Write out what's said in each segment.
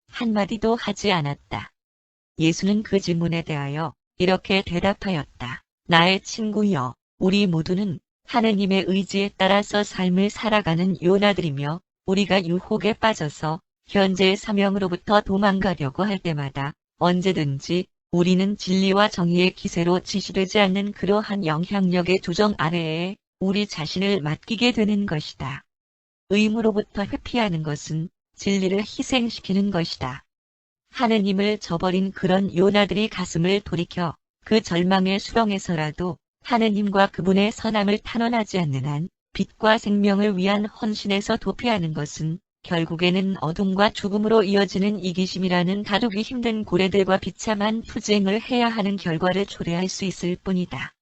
한마디도 하지 않았다. 예수는 그 질문에 대하여 이렇게 대답하였다. 나의 친구여, 우리 모두는 하느님의 의지에 따라서 삶을 살아가는 요나들이며 우리가 유혹에 빠져서 현재의 사명으로부터 도망가려고 할 때마다 언제든지 우리는 진리와 정의의 기세로 지시되지 않는 그러한 영향력의 조정 아래에 우리 자신을 맡기게 되는 것이다. 의무로부터 회피하는 것은 진리를 희생시키는 것이다. 하느님을 저버린 그런 요나들이 가슴을 돌이켜 그 절망의 수렁에서라도 하느님과 그분의 선함을 탄원하지 않는 한 빛과 생명을 위한 헌신에서 도피하는 것은 결국에는 어둠과 죽음으로 이어지는 이기심이라는 다루기 힘든 고래들과 비참한 투쟁을 해야 하는 결과를 초래할 수 있을 뿐이다.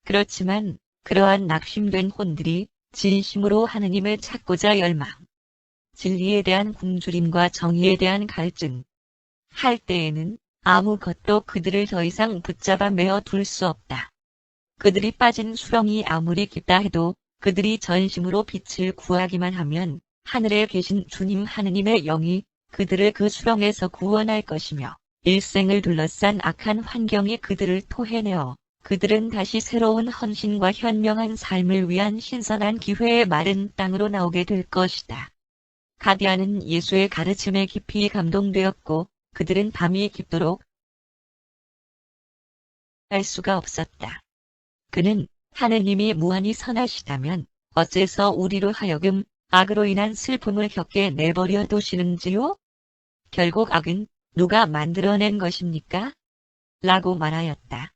그렇지만 그러한 낙심된 혼들이 진심으로 하느님을 찾고자 열망, 진리에 대한 굶주림과 정의에 대한 갈증 할 때에는 아무것도 그들을 더 이상 붙잡아 메어 둘 수 없다. 그들이 빠진 수렁이 아무리 깊다 해도 그들이 전심으로 빛을 구하기만 하면 하늘에 계신 주님 하느님의 영이 그들을 그 수렁에서 구원할 것이며 일생을 둘러싼 악한 환경이 그들을 토해내어 그들은 다시 새로운 헌신과 현명한 삶을 위한 신선한 기회의 마른 땅으로 나오게 될 것이다. 가디아는 예수의 가르침에 깊이 감동되었고 그들은 밤이 깊도록 알 수가 없었다. 그는 하느님이 무한히 선하시다면 어째서 우리로 하여금 악으로 인한 슬픔을 겪게 내버려 두시는지요? 결국 악은 누가 만들어낸 것입니까? 라고 말하였다.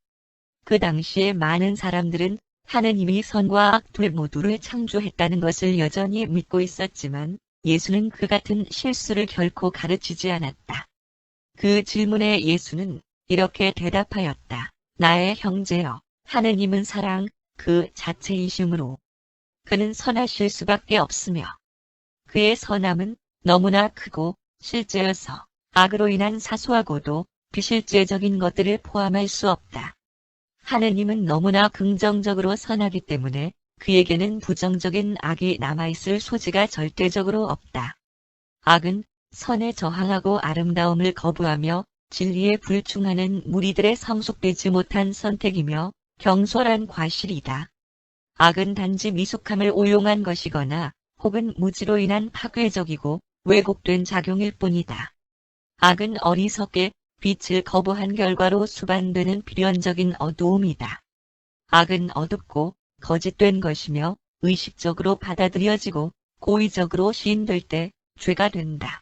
그 당시에 많은 사람들은 하느님이 선과 악 둘 모두를 창조했다는 것을 여전히 믿고 있었지만 예수는 그 같은 실수를 결코 가르치지 않았다. 그 질문에 예수는 이렇게 대답하였다. 나의 형제여, 하느님은 사랑 그 자체이심으로 그는 선하실 수밖에 없으며 그의 선함은 너무나 크고 실제여서 악으로 인한 사소하고도 비실제적인 것들을 포함할 수 없다. 하느님은 너무나 긍정적으로 선하기 때문에 그에게는 부정적인 악이 남아있을 소지가 절대적으로 없다. 악은 선에 저항하고 아름다움을 거부하며 진리에 불충하는 무리들의 성숙되지 못한 선택이며 경솔한 과실이다. 악은 단지 미숙함을 오용한 것이거나 혹은 무지로 인한 파괴적이고 왜곡된 작용일 뿐이다. 악은 어리석게 빛을 거부한 결과로 수반되는 필연적인 어두움이다. 악은 어둡고 거짓된 것이며 의식적으로 받아들여지고 고의적으로 시인될 때 죄가 된다.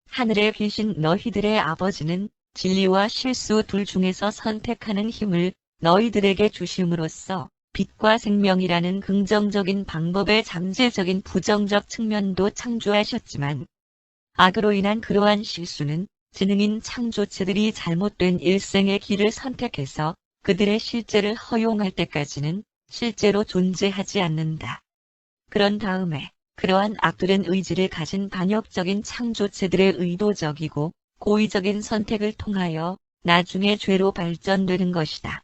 하늘에 계신 너희들의 아버지는 진리와 실수 둘 중에서 선택하는 힘을 너희들에게 주심으로써 빛과 생명이라는 긍정적인 방법의 잠재적인 부정적 측면도 창조하셨지만 악으로 인한 그러한 실수는 지능인 창조체들이 잘못된 일생의 길을 선택해서 그들의 실제를 허용할 때까지는 실제로 존재하지 않는다. 그런 다음에 그러한 악들은 의지를 가진 반역적인 창조체들의 의도적이고 고의적인 선택을 통하여 나중에 죄로 발전되는 것이다.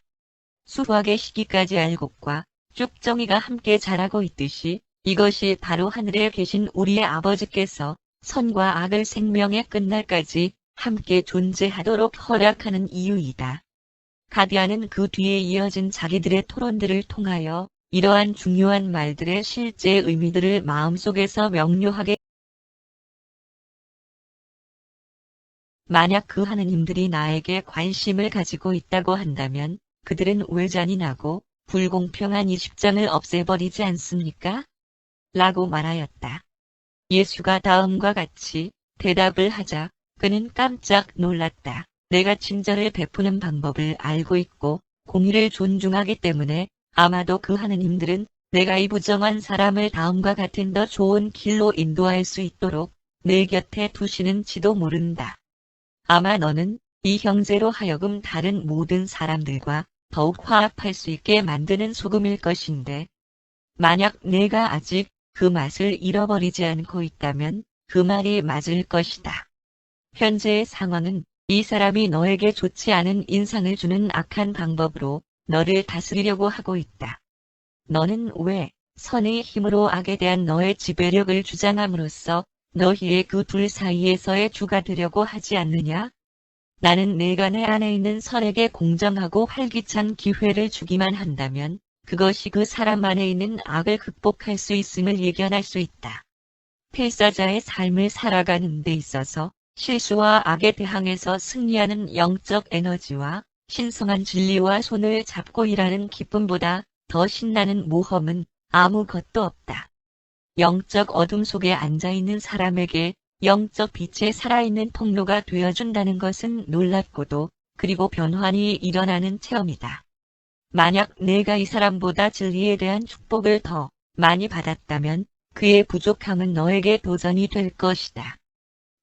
수확의 시기까지 알곡과 쭉정이가 함께 자라고 있듯이 이것이 바로 하늘에 계신 우리의 아버지께서 선과 악을 생명의 끝날까지 함께 존재하도록 허락하는 이유이다. 가디아는 그 뒤에 이어진 자기들의 토론들을 통하여 이러한 중요한 말들의 실제 의미들을 마음속에서 명료하게 만약 그 하느님들이 나에게 관심을 가지고 있다고 한다면 그들은 왜 잔인하고 불공평한 이 십장을 없애버리지 않습니까? 라고 말하였다. 예수가 다음과 같이 대답을 하자 그는 깜짝 놀랐다. 내가 친절을 베푸는 방법을 알고 있고 공의를 존중하기 때문에 아마도 그 하느님들은 내가 이 부정한 사람을 다음과 같은 더 좋은 길로 인도할 수 있도록 내 곁에 두시는지도 모른다. 아마 너는 이 형제로 하여금 다른 모든 사람들과 더욱 화합할 수 있게 만드는 소금일 것인데 만약 내가 아직 그 맛을 잃어버리지 않고 있다면 그 말이 맞을 것이다. 현재의 상황은 이 사람이 너에게 좋지 않은 인상을 주는 악한 방법으로 너를 다스리려고 하고 있다. 너는 왜 선의 힘으로 악에 대한 너의 지배력을 주장함으로써 너희의 그 둘 사이에서의 주가 되려고 하지 않느냐? 나는 내가 내 안에 있는 선에게 공정하고 활기찬 기회를 주기만 한다면 그것이 그 사람 안에 있는 악을 극복할 수 있음을 예견할 수 있다. 필사자의 삶을 살아가는 데 있어서 실수와 악에 대항해서 승리하는 영적 에너지와 신성한 진리와 손을 잡고 일하는 기쁨보다 더 신나는 모험은 아무것도 없다. 영적 어둠 속에 앉아있는 사람에게 영적 빛의 살아있는 통로가 되어준다는 것은 놀랍고도 그리고 변환이 일어나는 체험이다. 만약 내가 이 사람보다 진리에 대한 축복을 더 많이 받았다면 그의 부족함은 너에게 도전이 될 것이다.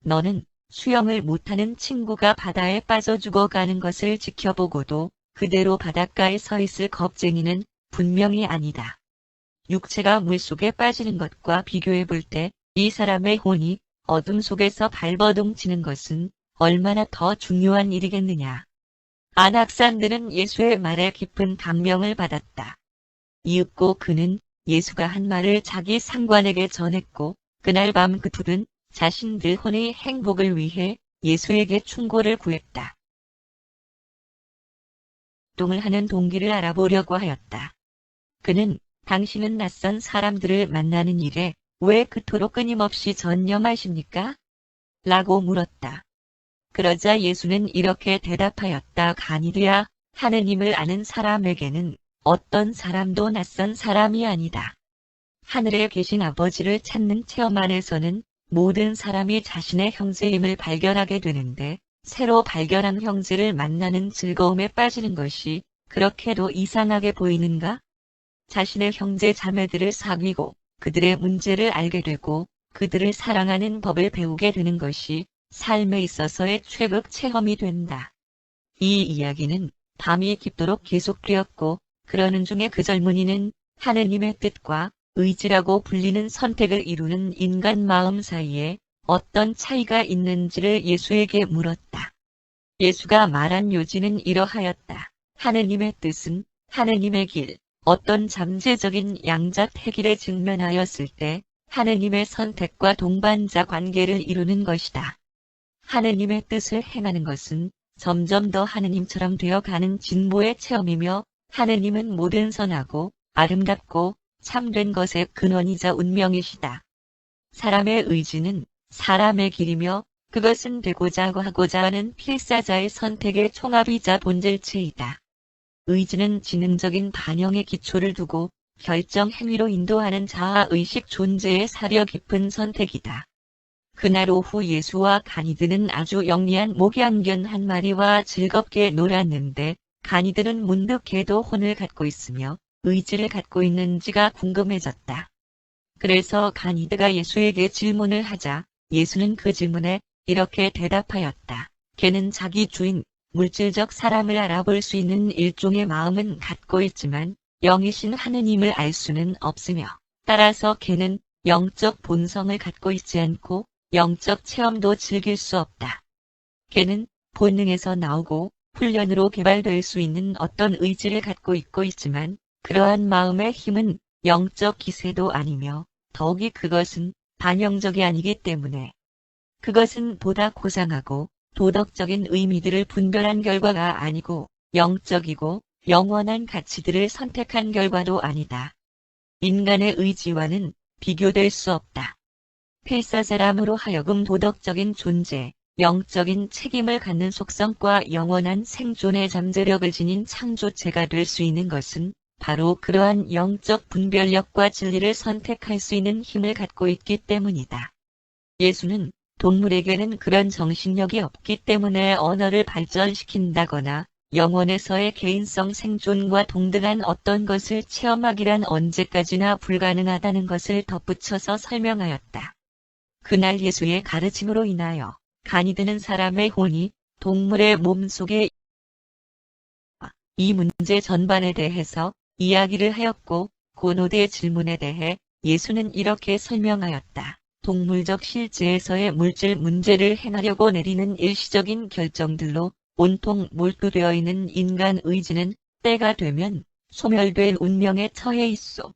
너는 수영을 못하는 친구가 바다에 빠져 죽어가는 것을 지켜보고도 그대로 바닷가에 서 있을 겁쟁이는 분명히 아니다. 육체가 물속에 빠지는 것과 비교해 볼 때 이 사람의 혼이 어둠 속에서 발버둥치는 것은 얼마나 더 중요한 일이겠느냐. 안악산들은 예수의 말에 깊은 감명을 받았다. 이윽고 그는 예수가 한 말을 자기 상관에게 전했고 그날 밤 그 둘은 자신들 혼의 행복을 위해 예수에게 충고를 구했다. 동을 하는 동기를 알아보려고 하였다. 그는 당신은 낯선 사람들을 만나는 일에 왜 그토록 끊임없이 전념하십니까? 라고 물었다. 그러자 예수는 이렇게 대답하였다. 가니드야, 하느님을 아는 사람에게는 어떤 사람도 낯선 사람이 아니다. 하늘에 계신 아버지를 찾는 체험 안에서는 모든 사람이 자신의 형제임을 발견하게 되는데 새로 발견한 형제를 만나는 즐거움에 빠지는 것이 그렇게도 이상하게 보이는가? 자신의 형제 자매들을 사귀고 그들의 문제를 알게 되고 그들을 사랑하는 법을 배우게 되는 것이 삶에 있어서의 최극 체험이 된다. 이 이야기는 밤이 깊도록 계속되었고 그러는 중에 그 젊은이는 하느님의 뜻과 의지라고 불리는 선택을 이루는 인간 마음 사이에 어떤 차이가 있는지를 예수에게 물었다. 예수가 말한 요지는 이러하였다. 하느님의 뜻은 하느님의 길, 어떤 잠재적인 양자택일에 직면하였을 때 하느님의 선택과 동반자 관계를 이루는 것이다. 하느님의 뜻을 행하는 것은 점점 더 하느님처럼 되어가는 진보의 체험이며 하느님은 모든 선하고 아름답고 참된 것의 근원이자 운명이시다. 사람의 의지는 사람의 길이며 그것은 되고자 하고자 하는 필사자의 선택의 총합이자 본질체이다. 의지는 지능적인 반영의 기초를 두고 결정 행위로 인도하는 자아의식 존재의 사려 깊은 선택이다. 그날 오후 예수와 가니드는 아주 영리한 목양견 한 마리와 즐겁게 놀았는데 가니드는 문득 걔도 혼을 갖고 있으며 의지를 갖고 있는지가 궁금해졌다. 그래서 가니드가 예수에게 질문을 하자 예수는 그 질문에 이렇게 대답하였다. 걔는 자기 주인, 물질적 사람을 알아볼 수 있는 일종의 마음은 갖고 있지만 영이신 하느님을 알 수는 없으며 따라서 걔는 영적 본성을 갖고 있지 않고 영적 체험도 즐길 수 없다. 걔는 본능에서 나오고 훈련으로 개발될 수 있는 어떤 의지를 갖고 있지만 그러한 마음의 힘은 영적 기세도 아니며 더욱이 그것은 반영적이 아니기 때문에 그것은 보다 고상하고 도덕적인 의미들을 분별한 결과가 아니고 영적이고 영원한 가치들을 선택한 결과도 아니다. 인간의 의지와는 비교될 수 없다. 필사사람으로 하여금 도덕적인 존재, 영적인 책임을 갖는 속성과 영원한 생존의 잠재력을 지닌 창조체가 될 수 있는 것은 바로 그러한 영적 분별력과 진리를 선택할 수 있는 힘을 갖고 있기 때문이다. 예수는 동물에게는 그런 정신력이 없기 때문에 언어를 발전시킨다거나 영혼에서의 개인성 생존과 동등한 어떤 것을 체험하기란 언제까지나 불가능하다는 것을 덧붙여서 설명하였다. 그날 예수의 가르침으로 인하여 가니드는 사람의 혼이 동물의 몸속에 이 문제 전반에 대해서 이야기를 하였고 고노대의 질문에 대해 예수는 이렇게 설명하였다. 동물적 실제에서의 물질 문제를 해나려고 내리는 일시적인 결정들로 온통 몰두되어 있는 인간 의지는 때가 되면 소멸될 운명에 처해 있어.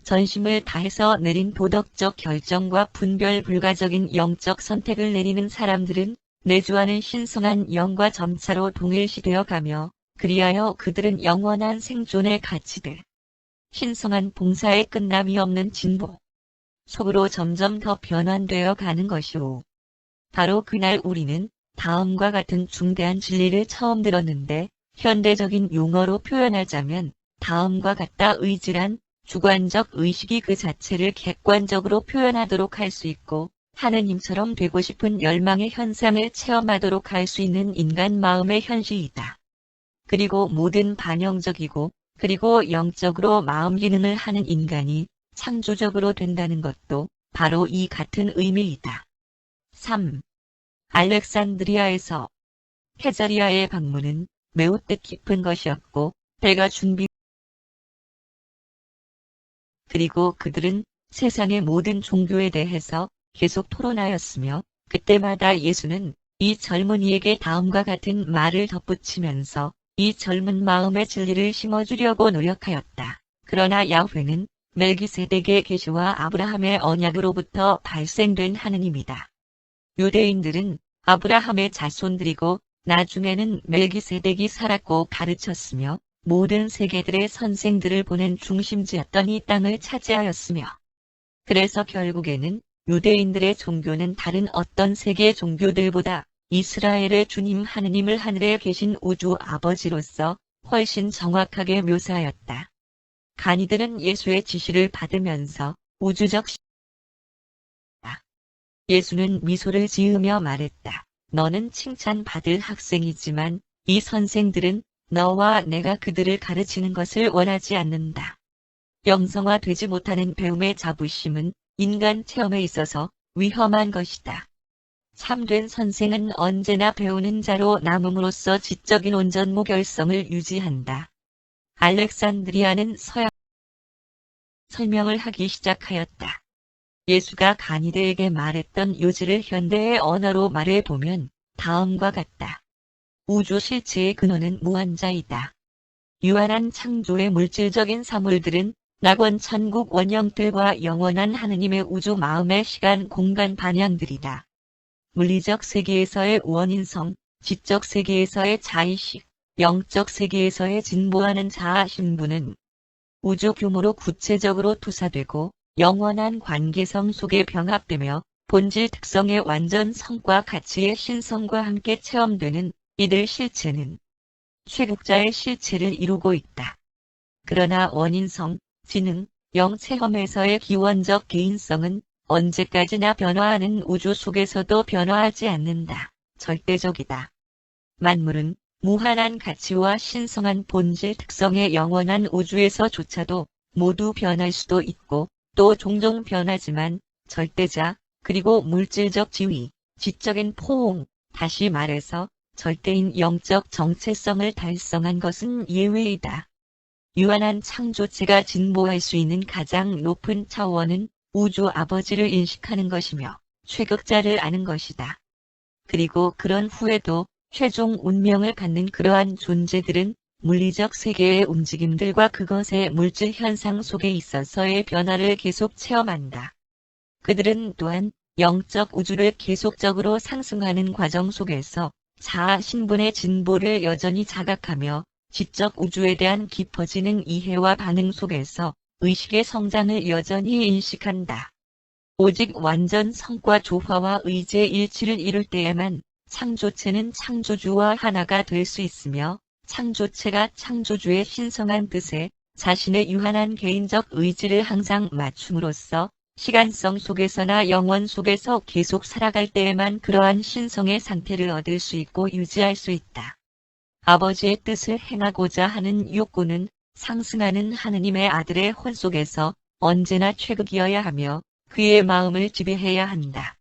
전심을 다해서 내린 도덕적 결정과 분별 불가적인 영적 선택을 내리는 사람들은 내주하는 신성한 영과 점차로 동일시되어 가며 그리하여 그들은 영원한 생존의 가치들, 신성한 봉사의 끝남이 없는 진보 속으로 점점 더 변환되어 가는 것이오. 바로 그날 우리는 다음과 같은 중대한 진리를 처음 들었는데 현대적인 용어로 표현하자면 다음과 같다 의지란 주관적 의식이 그 자체를 객관적으로 표현하도록 할 수 있고 하느님처럼 되고 싶은 열망의 현상을 체험하도록 할 수 있는 인간 마음의 현실이다. 그리고 모든 반영적이고 그리고 영적으로 마음 기능을 하는 인간이 창조적으로 된다는 것도 바로 이 같은 의미이다. 3. 알렉산드리아에서 케자리아의 방문은 매우 뜻깊은 것이었고 배가 준비 그리고 그들은 세상의 모든 종교에 대해서 계속 토론하였으며 그때마다 예수는 이 젊은이에게 다음과 같은 말을 덧붙이면서 이 젊은 마음의 진리를 심어주려고 노력하였다. 그러나 야훼는 멜기세덱의 계시와 아브라함의 언약으로부터 발생된 하느님이다. 유대인들은 아브라함의 자손들이고 나중에는 멜기세덱이 살았고 가르쳤으며 모든 세계들의 선생들을 보낸 중심지였던 이 땅을 차지하였으며 그래서 결국에는 유대인들의 종교는 다른 어떤 세계 종교들보다 이스라엘의 주님 하느님을 하늘에 계신 우주 아버지로서 훨씬 정확하게 묘사하였다. 간이들은 예수의 지시를 받으면서 우주적 예수는 미소를 지으며 말했다. 너는 칭찬받을 학생이지만 이 선생들은 너와 내가 그들을 가르치는 것을 원하지 않는다. 영성화되지 못하는 배움의 자부심은 인간 체험에 있어서 위험한 것이다. 참된 선생은 언제나 배우는 자로 남음으로써 지적인 온전무결성을 유지한다. 알렉산드리아는 서양 설명을 하기 시작하였다. 예수가 간이들에게 말했던 요지를 현대의 언어로 말해보면 다음과 같다. 우주 실체의 근원은 무한자이다. 유한한 창조의 물질적인 사물들은 낙원 천국 원형들과 영원한 하느님의 우주 마음의 시간 공간 반향들이다. 물리적 세계에서의 원인성, 지적 세계에서의 자의식, 영적 세계에서의 진보하는 자아 신부는 우주 규모로 구체적으로 투사되고 영원한 관계성 속에 병합되며 본질 특성의 완전 성과 가치의 신성과 함께 체험되는 이들 실체는 최극자의 실체를 이루고 있다. 그러나 원인성, 지능, 영 체험에서의 기원적 개인성은 언제까지나 변화하는 우주 속에서도 변화하지 않는다. 절대적이다. 만물은 무한한 가치와 신성한 본질 특성의 영원한 우주에서조차도 모두 변할 수도 있고 또 종종 변하지만 절대자 그리고 물질적 지위, 지적인 포옹, 다시 말해서 절대인 영적 정체성을 달성한 것은 예외이다. 유한한 창조체가 진보할 수 있는 가장 높은 차원은 우주 아버지를 인식하는 것이며 최극자를 아는 것이다. 그리고 그런 후에도 최종 운명을 갖는 그러한 존재들은 물리적 세계의 움직임들과 그것의 물질 현상 속에 있어서의 변화를 계속 체험한다. 그들은 또한 영적 우주를 계속적으로 상승하는 과정 속에서 자아 신분의 진보를 여전히 자각하며 지적 우주에 대한 깊어지는 이해와 반응 속에서 의식의 성장을 여전히 인식한다. 오직 완전 성과 조화와 의지의 일치를 이룰 때에만 창조체는 창조주와 하나가 될 수 있으며 창조체가 창조주의 신성한 뜻에 자신의 유한한 개인적 의지를 항상 맞춤으로써 시간성 속에서나 영원 속에서 계속 살아갈 때에만 그러한 신성의 상태를 얻을 수 있고 유지할 수 있다. 아버지의 뜻을 행하고자 하는 욕구는 상승하는 하느님의 아들의 혼 속에서 언제나 최극이어야 하며 그의 마음을 지배해야 한다.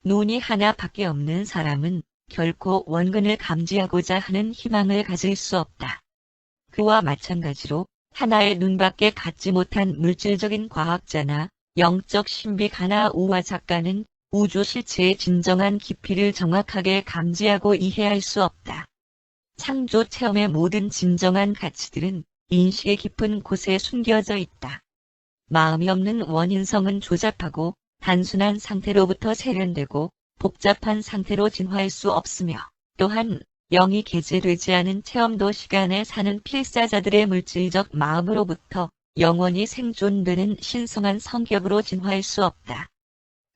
눈이 하나밖에 없는 사람은 결코 원근을 감지하고자 하는 희망을 가질 수 없다. 그와 마찬가지로 하나의 눈밖에 갖지 못한 물질적인 과학자나 영적 신비가나 우화 작가는 우주 실체의 진정한 깊이를 정확하게 감지하고 이해할 수 없다. 창조 체험의 모든 진정한 가치들은 인식의 깊은 곳에 숨겨져 있다. 마음이 없는 원인성은 조잡하고 단순한 상태로부터 세련되고 복잡한 상태로 진화할 수 없으며 또한 영이 개재되지 않은 체험도 시간에 사는 필사자들의 물질적 마음으로부터 영원히 생존되는 신성한 성격으로 진화할 수 없다.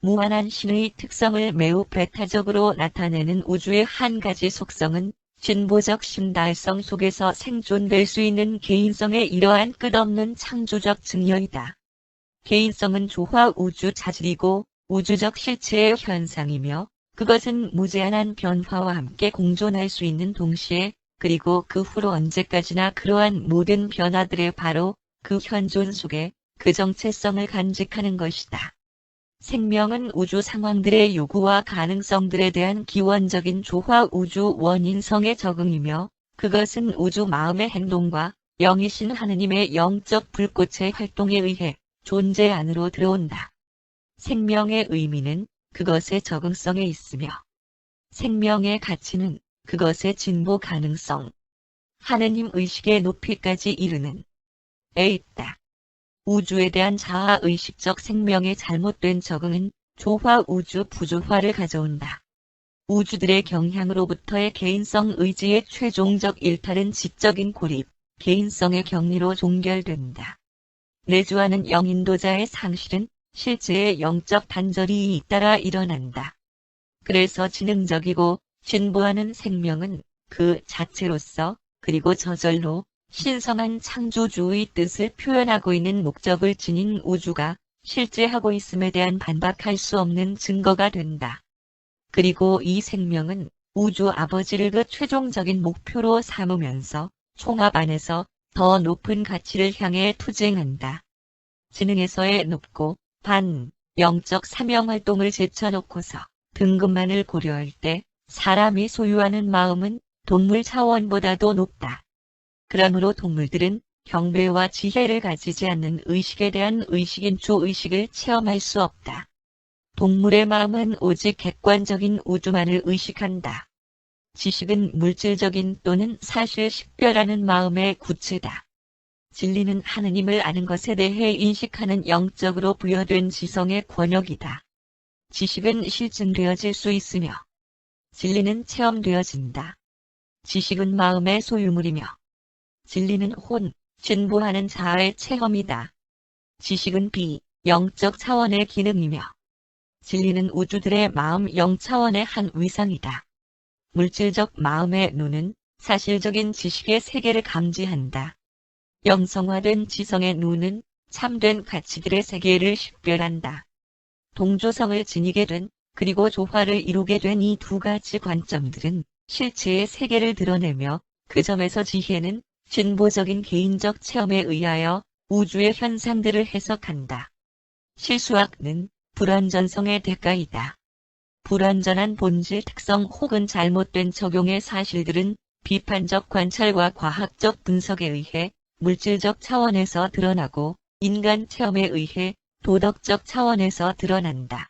무한한 신의 특성을 매우 배타적으로 나타내는 우주의 한 가지 속성은 진보적 신달성 속에서 생존될 수 있는 개인성의 이러한 끝없는 창조적 증여이다. 개인성은 조화 우주 자질이고 우주적 실체의 현상이며 그것은 무제한한 변화와 함께 공존할 수 있는 동시에 그리고 그 후로 언제까지나 그러한 모든 변화들의 바로 그 현존 속에 그 정체성을 간직하는 것이다. 생명은 우주 상황들의 요구와 가능성들에 대한 기원적인 조화 우주 원인성의 적응이며 그것은 우주 마음의 행동과 영이신 하느님의 영적 불꽃의 활동에 의해 존재 안으로 들어온다. 생명의 의미는 그것의 적응성에 있으며 생명의 가치는 그것의 진보 가능성, 하느님 의식의 높이까지 이르는 에 있다. 우주에 대한 자아의식적 생명의 잘못된 적응은 조화 우주 부조화를 가져온다. 우주들의 경향으로부터의 개인성 의지의 최종적 일탈은 지적인 고립, 개인성의 격리로 종결된다. 내주하는 영인도자의 상실은 실제의 영적 단절이 잇따라 일어난다. 그래서 지능적이고 진보하는 생명은 그 자체로서 그리고 저절로 신성한 창조주의 뜻을 표현하고 있는 목적을 지닌 우주가 실제하고 있음에 대한 반박할 수 없는 증거가 된다. 그리고 이 생명은 우주 아버지를 그 최종적인 목표로 삼으면서 총합 안에서 더 높은 가치를 향해 투쟁한다. 지능에서의 높고 영적 사명활동을 제쳐놓고서 등급만을 고려할 때 사람이 소유하는 마음은 동물 차원보다도 높다. 그러므로 동물들은 경배와 지혜를 가지지 않는 의식에 대한 의식인초 의식을 체험할 수 없다. 동물의 마음은 오직 객관적인 우주만을 의식한다. 지식은 물질적인 또는 사실 식별하는 마음의 구체다. 진리는 하느님을 아는 것에 대해 인식하는 영적으로 부여된 지성의 권역이다. 지식은 실증되어질 수 있으며 진리는 체험되어진다. 지식은 마음의 소유물이며 진리는 진보하는 자아의 체험이다. 지식은 영적 차원의 기능이며 진리는 우주들의 마음 영차원의 한 위상이다. 물질적 마음의 눈은 사실적인 지식의 세계를 감지한다. 영성화된 지성의 눈은 참된 가치들의 세계를 식별한다. 동조성을 지니게 된 그리고 조화를 이루게 된 이 두 가지 관점들은 실체의 세계를 드러내며 그 점에서 지혜는 진보적인 개인적 체험에 의하여 우주의 현상들을 해석한다. 실수학는 불완전성의 대가이다. 불완전한 본질 특성 혹은 잘못된 적용의 사실들은 비판적 관찰과 과학적 분석에 의해 물질적 차원에서 드러나고 인간 체험에 의해 도덕적 차원에서 드러난다.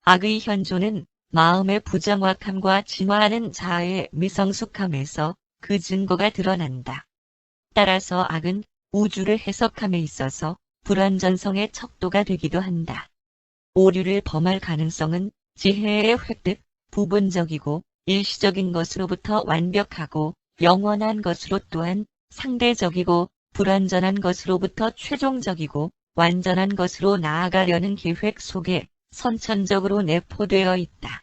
악의 현존은 마음의 부정확함과 진화하는 자아의 미성숙함에서 그 증거가 드러난다. 따라서 악은 우주를 해석함에 있어서 불완전성의 척도가 되기도 한다. 오류를 범할 가능성은 지혜의 획득, 부분적이고 일시적인 것으로부터 완벽하고 영원한 것으로 또한 상대적이고 불완전한 것으로부터 최종적이고 완전한 것으로 나아가려는 계획 속에 선천적으로 내포되어 있다.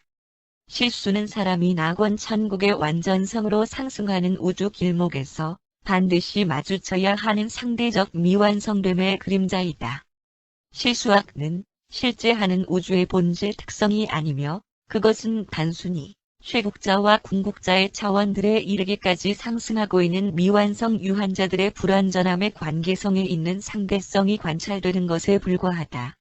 실수는 사람이 낙원 천국의 완전성으로 상승하는 우주 길목에서 반드시 마주쳐야 하는 상대적 미완성됨의 그림자이다. 실수학는 실제 하는 우주의 본질 특성이 아니며 그것은 단순히 쇠국자와 궁국자의 차원들에 이르기까지 상승하고 있는 미완성 유한자들의 불완전함의 관계성에 있는 상대성이 관찰되는 것에 불과하다.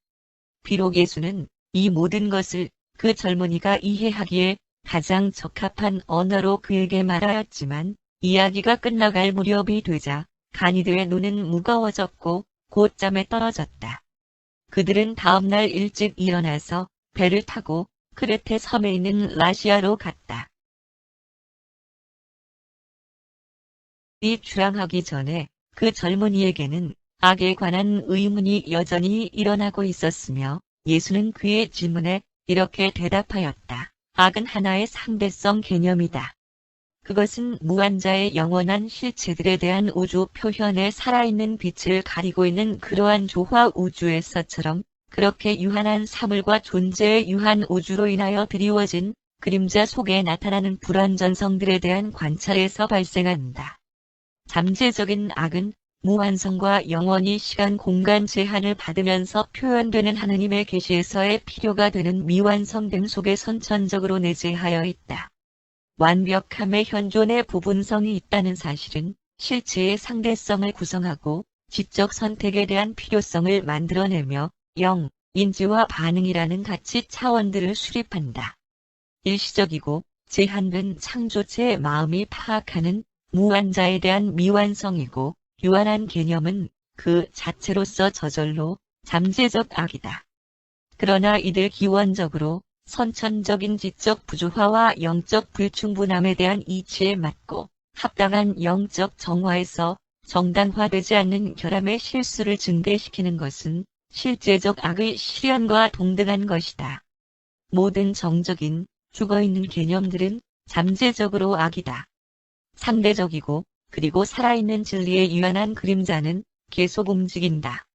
비록 예수는 이 모든 것을 그 젊은이가 이해하기에 가장 적합한 언어로 그에게 말하였지만 이야기가 끝나갈 무렵이 되자 간이들의 눈은 무거워졌고 곧 잠에 떨어졌다. 그들은 다음날 일찍 일어나서 배를 타고 크레테 섬에 있는 라시아로 갔다. 이 출항하기 전에 그 젊은이에게는 악에 관한 의문이 여전히 일어나고 있었으며 예수는 그의 질문에 이렇게 대답하였다. 악은 하나의 상대성 개념이다. 그것은 무한자의 영원한 실체들에 대한 우주 표현의 살아있는 빛을 가리고 있는 그러한 조화 우주에서처럼 그렇게 유한한 사물과 존재의 유한 우주로 인하여 드리워진 그림자 속에 나타나는 불완전성들에 대한 관찰에서 발생한다. 잠재적인 악은 무한성과 영원히 시간 공간 제한을 받으면서 표현되는 하느님의 계시에서의 필요가 되는 미완성됨 속에 선천적으로 내재하여 있다. 완벽함의 현존의 부분성이 있다는 사실은 실체의 상대성을 구성하고 지적 선택에 대한 필요성을 만들어내며 영, 인지와 반응이라는 가치 차원들을 수립한다. 일시적이고 제한된 창조체의 마음이 파악하는 무한자에 대한 미완성이고 유한한 개념은 그 자체로서 저절로 잠재적 악이다. 그러나 이들 기원적으로 선천적인 지적 부조화와 영적 불충분함에 대한 이치에 맞고 합당한 영적 정화에서 정당화되지 않는 결함의 실수를 증대시키는 것은 실제적 악의 실현과 동등한 것이다. 모든 정적인, 죽어있는 개념들은 잠재적으로 악이다. 상대적이고 그리고 살아있는 진리의 유한한 그림자는 계속 움직인다.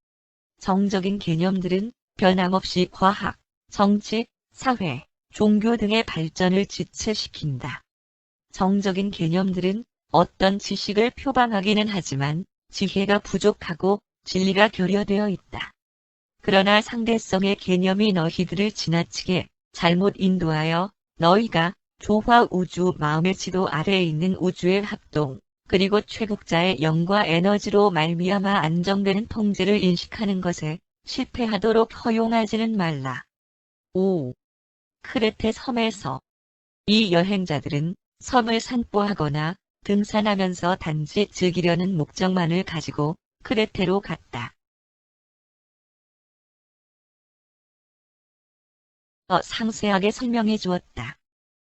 정적인 개념들은 변함없이 과학, 정치, 사회, 종교 등의 발전을 지체시킨다. 정적인 개념들은 어떤 지식을 표방하기는 하지만 지혜가 부족하고 진리가 결여되어 있다. 그러나 상대성의 개념이 너희들을 지나치게 잘못 인도하여 너희가 조화 우주 마음의 지도 아래에 있는 우주의 합동, 그리고 최국자의 영과 에너지로 말미암아 안정되는 통제를 인식하는 것에 실패하도록 허용하지는 말라. 5. 크레테 섬에서 이 여행자들은 섬을 산보하거나 등산하면서 단지 즐기려는 목적만을 가지고 크레테로 갔다. 상세하게 설명해 주었다.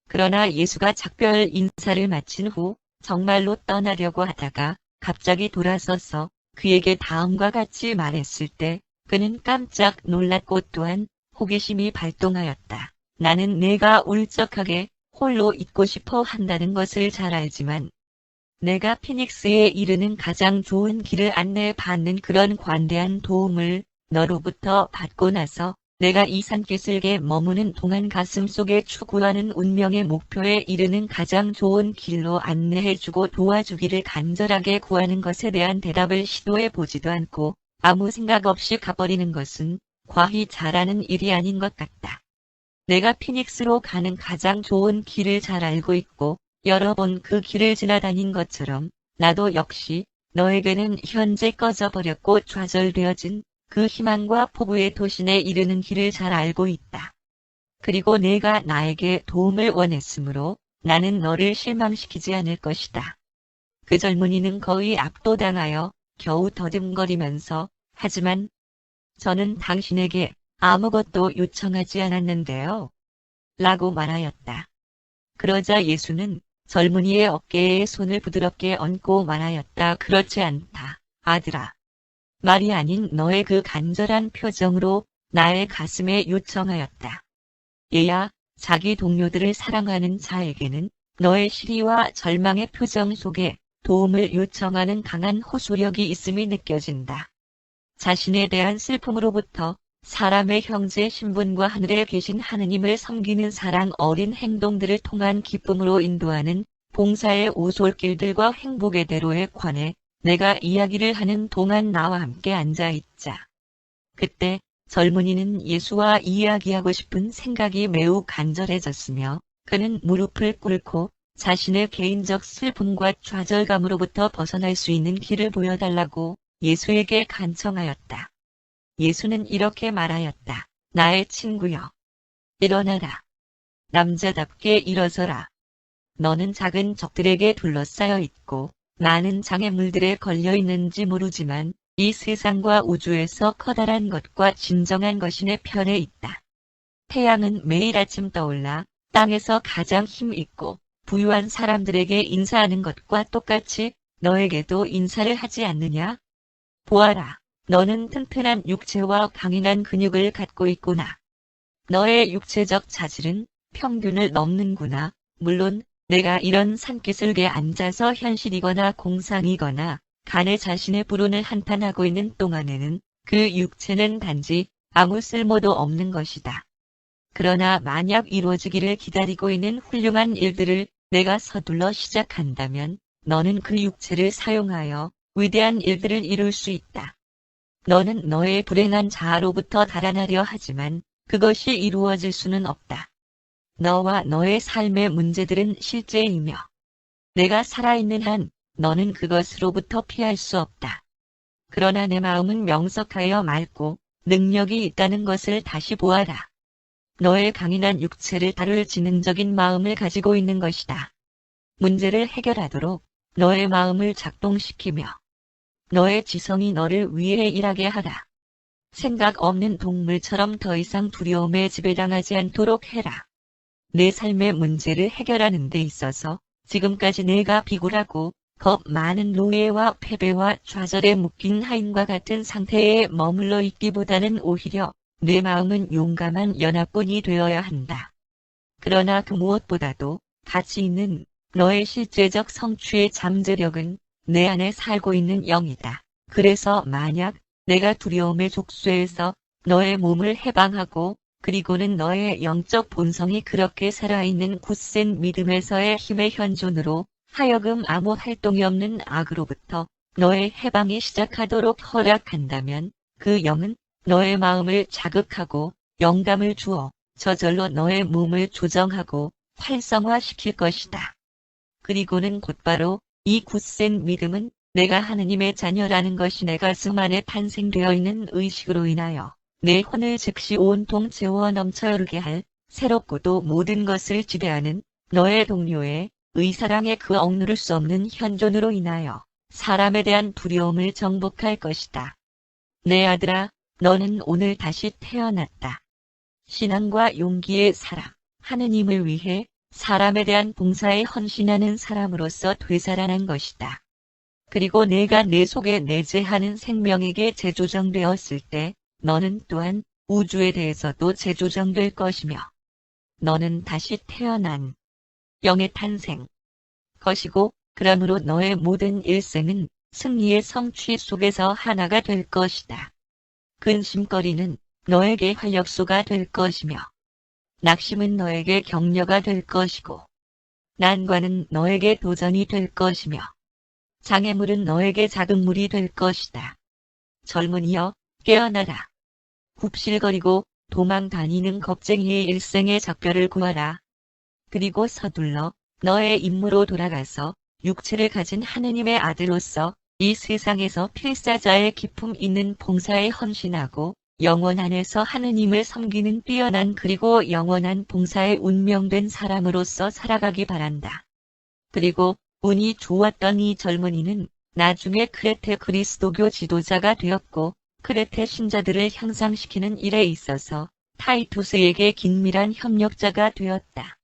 그러나 예수가 작별 인사를 마친 후 정말로 떠나려고 하다가 갑자기 돌아서서 그에게 다음과 같이 말했을 때 그는 깜짝 놀랐고 또한 호기심이 발동하였다. 나는 내가 울적하게 홀로 있고 싶어 한다는 것을 잘 알지만 내가 피닉스에 이르는 가장 좋은 길을 안내해 받는 그런 관대한 도움을 너로부터 받고 나서 내가 이 산기슭에 머무는 동안 가슴속에 추구하는 운명의 목표에 이르는 가장 좋은 길로 안내해주고 도와주기를 간절하게 구하는 것에 대한 대답을 시도해 보지도 않고 아무 생각 없이 가버리는 것은 과히 잘하는 일이 아닌 것 같다. 내가 피닉스로 가는 가장 좋은 길을 잘 알고 있고 여러 번 그 길을 지나다닌 것처럼 나도 역시 너에게는 현재 꺼져버렸고 좌절되어진 그 희망과 포부의 도신에 이르는 길을 잘 알고 있다. 그리고 내가 나에게 도움을 원했으므로 나는 너를 실망시키지 않을 것이다. 그 젊은이는 거의 압도당하여 겨우 더듬거리면서 하지만 저는 당신에게 아무것도 요청하지 않았는데요. 라고 말하였다. 그러자 예수는 젊은이의 어깨에 손을 부드럽게 얹고 말하였다. 그렇지 않다, 아들아. 말이 아닌 너의 그 간절한 표정으로 나의 가슴에 요청하였다. 얘야, 자기 동료들을 사랑하는 자에게는 너의 시리와 절망의 표정 속에 도움을 요청하는 강한 호소력이 있음이 느껴진다. 자신에 대한 슬픔으로부터 사람의 형제 신분과 하늘에 계신 하느님을 섬기는 사랑 어린 행동들을 통한 기쁨으로 인도하는 봉사의 오솔길들과 행복의 대로에 관해 내가 이야기를 하는 동안 나와 함께 앉아있자. 그때 젊은이는 예수와 이야기하고 싶은 생각이 매우 간절해졌으며 그는 무릎을 꿇고 자신의 개인적 슬픔과 좌절감으로부터 벗어날 수 있는 길을 보여달라고 예수에게 간청하였다. 예수는 이렇게 말하였다. 나의 친구여. 일어나라. 남자답게 일어서라. 너는 작은 적들에게 둘러싸여 있고 많은 장애물들에 걸려 있는지 모르지만 이 세상과 우주에서 커다란 것과 진정한 것이 내 편에 있다. 태양은 매일 아침 떠올라 땅에서 가장 힘 있고 부유한 사람들에게 인사하는 것과 똑같이 너에게도 인사를 하지 않느냐? 보아라, 너는 튼튼한 육체와 강인한 근육을 갖고 있구나. 너의 육체적 자질은 평균을 넘는구나. 물론 내가 이런 산기슭에 앉아서 현실이거나 공상이거나 간에 자신의 불운을 한탄하고 있는 동안에는 그 육체는 단지 아무 쓸모도 없는 것이다. 그러나 만약 이루어지기를 기다리고 있는 훌륭한 일들을 내가 서둘러 시작한다면 너는 그 육체를 사용하여 위대한 일들을 이룰 수 있다. 너는 너의 불행한 자아로부터 달아나려 하지만 그것이 이루어질 수는 없다. 너와 너의 삶의 문제들은 실제이며 내가 살아있는 한 너는 그것으로부터 피할 수 없다. 그러나 내 마음은 명석하여 맑고 능력이 있다는 것을 다시 보아라. 너의 강인한 육체를 다룰 지능적인 마음을 가지고 있는 것이다. 문제를 해결하도록 너의 마음을 작동시키며 너의 지성이 너를 위해 일하게 하라. 생각 없는 동물처럼 더 이상 두려움에 지배당하지 않도록 해라. 내 삶의 문제를 해결하는 데 있어서 지금까지 내가 비굴하고 겁 많은 노예와 패배와 좌절에 묶인 하인과 같은 상태에 머물러 있기보다는 오히려 내 마음은 용감한 연합군이 되어야 한다. 그러나 그 무엇보다도 가치 있는 너의 실제적 성취의 잠재력은 내 안에 살고 있는 영이다. 그래서 만약 내가 두려움의 족쇄에서 너의 몸을 해방하고 그리고는 너의 영적 본성이 그렇게 살아있는 굳센 믿음에서의 힘의 현존으로 하여금 아무 활동이 없는 악으로부터 너의 해방이 시작하도록 허락한다면 그 영은 너의 마음을 자극하고 영감을 주어 저절로 너의 몸을 조정하고 활성화시킬 것이다. 그리고는 곧바로 이 굳센 믿음은 내가 하느님의 자녀라는 것이 내 가슴 안에 탄생되어 있는 의식으로 인하여 내 혼을 즉시 온통 채워 넘쳐 흐르게 할 새롭고도 모든 것을 지배하는 너의 동료의 의사랑의 그 억누를 수 없는 현존으로 인하여 사람에 대한 두려움을 정복할 것이다. 내 아들아, 너는 오늘 다시 태어났다. 신앙과 용기의 사람, 하느님을 위해 사람에 대한 봉사에 헌신하는 사람으로서 되살아난 것이다. 그리고 내가 내 속에 내재하는 생명에게 재조정되었을 때 너는 또한 우주에 대해서도 재조정될 것이며 너는 다시 태어난 영의 탄생 것이고 그러므로 너의 모든 일생은 승리의 성취 속에서 하나가 될 것이다. 근심거리는 너에게 활력소가 될 것이며 낙심은 너에게 격려가 될 것이고 난관은 너에게 도전이 될 것이며 장애물은 너에게 자극물이 될 것이다. 젊은이여 깨어나라. 굽실거리고 도망 다니는 겁쟁이의 일생의 작별을 구하라. 그리고 서둘러 너의 임무로 돌아가서 육체를 가진 하느님의 아들로서 이 세상에서 필사자의 기품 있는 봉사에 헌신하고 영원 안에서 하느님을 섬기는 뛰어난 그리고 영원한 봉사에 운명된 사람으로서 살아가기 바란다. 그리고 운이 좋았던 이 젊은이는 나중에 크레테 그리스도교 지도자가 되었고 크레테 신자들을 향상시키는 일에 있어서 타이투스에게 긴밀한 협력자가 되었다.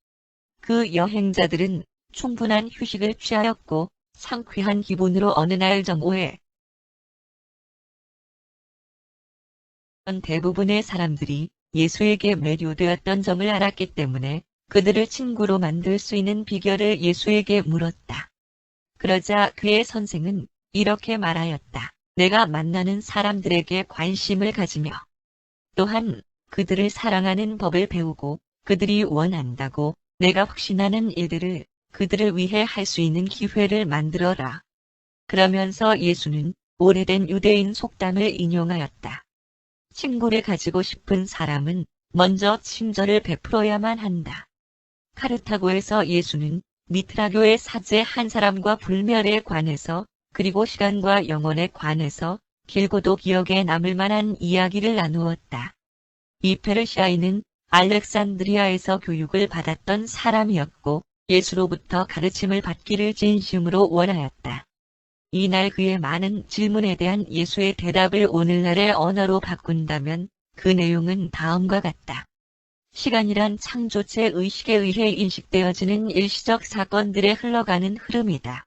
그 여행자들은 충분한 휴식을 취하였고 상쾌한 기분으로 어느 날 정오에 대부분의 사람들이 예수에게 매료되었던 점을 알았기 때문에 그들을 친구로 만들 수 있는 비결을 예수에게 물었다. 그러자 그의 선생은 이렇게 말하였다. 내가 만나는 사람들에게 관심을 가지며 또한 그들을 사랑하는 법을 배우고 그들이 원한다고 내가 확신하는 일들을 그들을 위해 할 수 있는 기회를 만들어라. 그러면서 예수는 오래된 유대인 속담을 인용하였다. 친구를 가지고 싶은 사람은 먼저 친절을 베풀어야만 한다. 카르타고에서 예수는 미트라교의 사제 한 사람과 불멸에 관해서 그리고 시간과 영혼에 관해서 길고도 기억에 남을 만한 이야기를 나누었다. 이 페르시아인은 알렉산드리아에서 교육을 받았던 사람이었고 예수로부터 가르침을 받기를 진심으로 원하였다. 이날 그의 많은 질문에 대한 예수의 대답을 오늘날의 언어로 바꾼다면 그 내용은 다음과 같다. 시간이란 창조체 의식에 의해 인식되어지는 일시적 사건들의 흘러가는 흐름이다.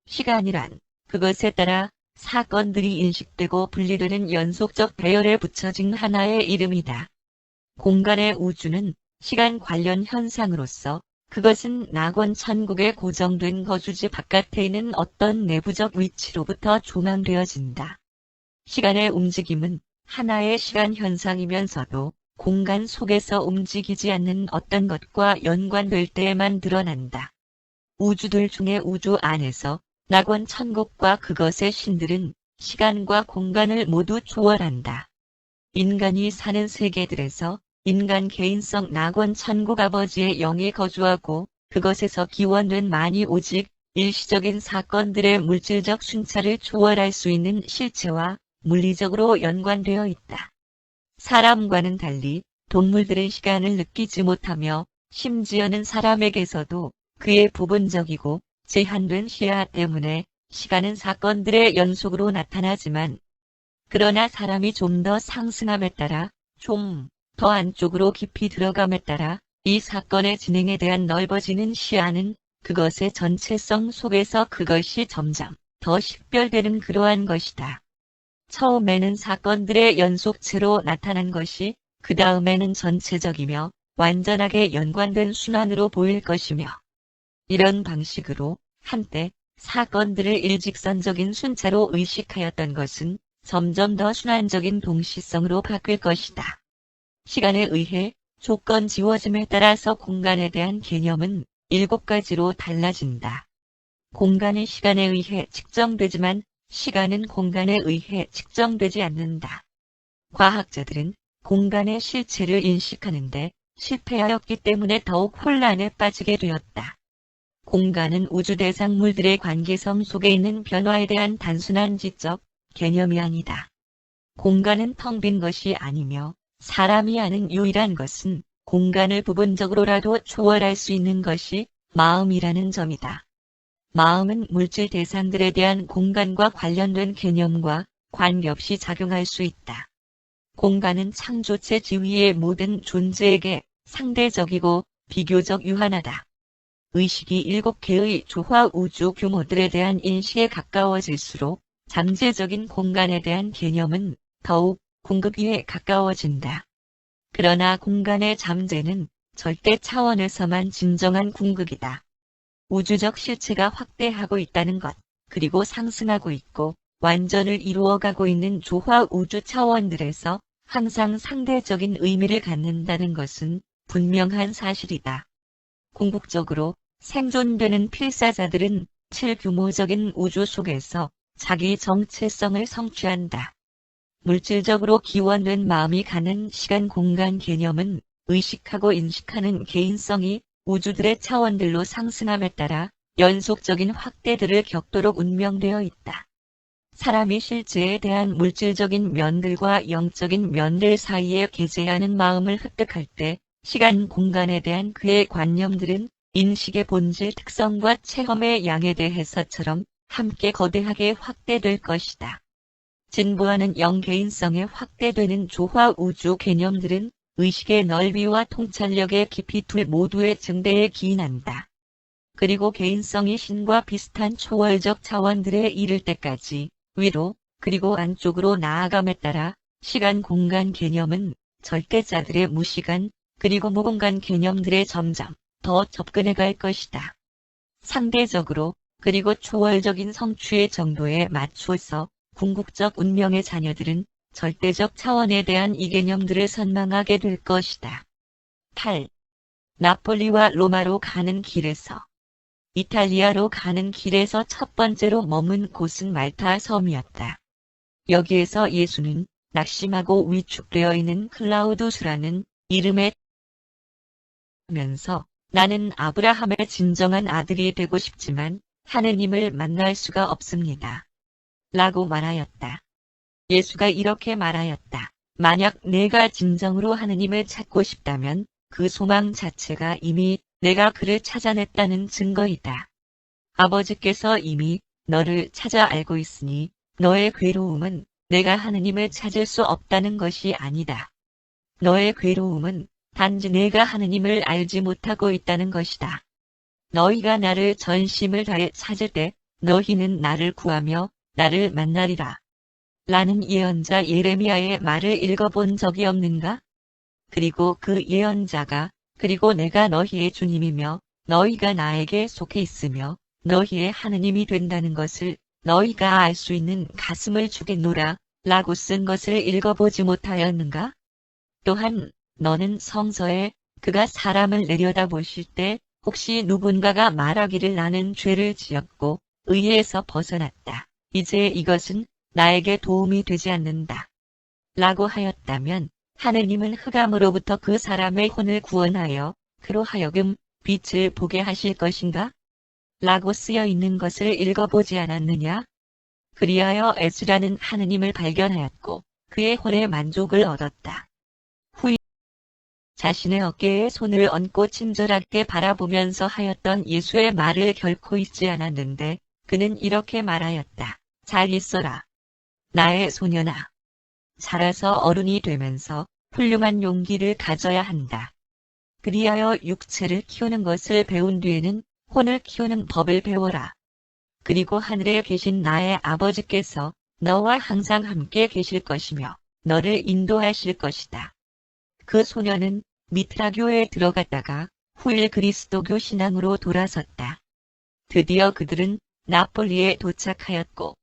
시간이란 그것에 따라 사건들이 인식되고 분리되는 연속적 배열에 붙여진 하나의 이름이다. 공간의 우주는 시간 관련 현상으로서 그것은 낙원 천국의 고정된 거주지 바깥에 있는 어떤 내부적 위치로부터 조망되어진다. 시간의 움직임은 하나의 시간 현상이면서도 공간 속에서 움직이지 않는 어떤 것과 연관될 때에만 드러난다. 우주들 중에 우주 안에서 낙원 천국과 그것의 신들은 시간과 공간을 모두 초월한다. 인간이 사는 세계들에서 인간 개인성 낙원 천국 아버지의 영이 거주하고 그것에서 기원된 만이 오직 일시적인 사건들의 물질적 순차를 초월할 수 있는 실체와 물리적으로 연관되어 있다. 사람과는 달리 동물들은 시간을 느끼지 못하며 심지어는 사람에게서도 그의 부분적이고 제한된 시야 때문에 시간은 사건들의 연속으로 나타나지만 그러나 사람이 좀 더 상승함에 따라 좀 더 안쪽으로 깊이 들어감에 따라 이 사건의 진행에 대한 넓어지는 시야는 그것의 전체성 속에서 그것이 점점 더 식별되는 그러한 것이다. 처음에는 사건들의 연속체로 나타난 것이 그 다음에는 전체적이며 완전하게 연관된 순환으로 보일 것이며 이런 방식으로 한때 사건들을 일직선적인 순차로 의식하였던 것은 점점 더 순환적인 동시성으로 바뀔 것이다. 시간에 의해 조건 지워짐에 따라서 공간에 대한 개념은 7가지로 달라진다. 공간은 시간에 의해 측정되지만 시간은 공간에 의해 측정되지 않는다. 과학자들은 공간의 실체를 인식하는데 실패하였기 때문에 더욱 혼란에 빠지게 되었다. 공간은 우주 대상물들의 관계성 속에 있는 변화에 대한 단순한 지적 개념이 아니다. 공간은 텅 빈 것이 아니며 사람이 아는 유일한 것은 공간을 부분적으로라도 초월할 수 있는 것이 마음이라는 점이다. 마음은 물질 대상들에 대한 공간과 관련된 개념과 관계없이 작용할 수 있다. 공간은 창조체 지위의 모든 존재에게 상대적이고 비교적 유한하다. 의식이 7개의 조화 우주 규모들에 대한 인식에 가까워질수록 잠재적인 공간에 대한 개념은 더욱 궁극위에 가까워진다. 그러나 공간의 잠재는 절대 차원에서만 진정한 궁극이다. 우주적 실체가 확대하고 있다는 것, 그리고 상승하고 있고 완전을 이루어가고 있는 조화 우주 차원들에서 항상 상대적인 의미를 갖는다는 것은 분명한 사실이다. 궁극적으로 생존되는 필사자들은 7규모적인 우주 속에서 자기 정체성을 성취한다. 물질적으로 기원된 마음이 갖는 시간 공간 개념은 의식하고 인식하는 개인성이 우주들의 차원들로 상승함에 따라 연속적인 확대들을 겪도록 운명되어 있다. 사람이 실제에 대한 물질적인 면들과 영적인 면들 사이에 개재하는 마음을 획득할 때 시간 공간에 대한 그의 관념들은 인식의 본질 특성과 체험의 양에 대해서처럼 함께 거대하게 확대될 것이다. 진보하는 영개인성에 확대되는 조화 우주 개념들은 의식의 넓이와 통찰력의 깊이 둘 모두의 증대에 기인한다. 그리고 개인성이 신과 비슷한 초월적 차원들에 이를 때까지 위로 그리고 안쪽으로 나아감에 따라 시간 공간 개념은 절대자들의 무시간 그리고 무공간 개념들에 점점 더 접근해 갈 것이다. 상대적으로 그리고 초월적인 성취의 정도에 맞춰서 궁극적 운명의 자녀들은 절대적 차원에 대한 이 개념들을 선망하게 될 것이다. 8. 나폴리와 로마로 가는 길에서 이탈리아로 가는 길에서 첫 번째로 머문 곳은 말타 섬이었다. 여기에서 예수는 낙심하고 위축되어 있는 클라우두스라는 이름에 면서 나는 아브라함의 진정한 아들이 되고 싶지만 하느님을 만날 수가 없습니다. 라고 말하였다. 예수가 이렇게 말하였다. 만약 내가 진정으로 하느님을 찾고 싶다면 그 소망 자체가 이미 내가 그를 찾아냈다는 증거이다. 아버지께서 이미 너를 찾아 알고 있으니 너의 괴로움은 내가 하느님을 찾을 수 없다는 것이 아니다. 너의 괴로움은 단지 내가 하느님을 알지 못하고 있다는 것이다. 너희가 나를 전심을 다해 찾을 때 너희는 나를 구하며 나를 만나리라. 라는 예언자 예레미야의 말을 읽어본 적이 없는가? 그리고 그 예언자가 그리고 내가 너희의 주님이며 너희가 나에게 속해 있으며 너희의 하느님이 된다는 것을 너희가 알 수 있는 가슴을 주겠노라 라고 쓴 것을 읽어보지 못하였는가? 또한 너는 성서에 그가 사람을 내려다보실 때 혹시 누군가가 말하기를 나는 죄를 지었고 의에서 벗어났다. 이제 이것은 나에게 도움이 되지 않는다. 라고 하였다면 하느님은 흑암으로부터 그 사람의 혼을 구원하여 그로 하여금 빛을 보게 하실 것인가? 라고 쓰여 있는 것을 읽어보지 않았느냐? 그리하여 에스라는 하느님을 발견하였고 그의 혼의 만족을 얻었다. 후이 자신의 어깨에 손을 얹고 친절하게 바라보면서 하였던 예수의 말을 결코 잊지 않았는데 그는 이렇게 말하였다. 잘 있어라. 나의 소년아. 자라서 어른이 되면서 훌륭한 용기를 가져야 한다. 그리하여 육체를 키우는 것을 배운 뒤에는 혼을 키우는 법을 배워라. 그리고 하늘에 계신 나의 아버지께서 너와 항상 함께 계실 것이며 너를 인도하실 것이다. 그 소년은 미트라교에 들어갔다가 후일 그리스도교 신앙으로 돌아섰다. 드디어 그들은 나폴리에 도착하였고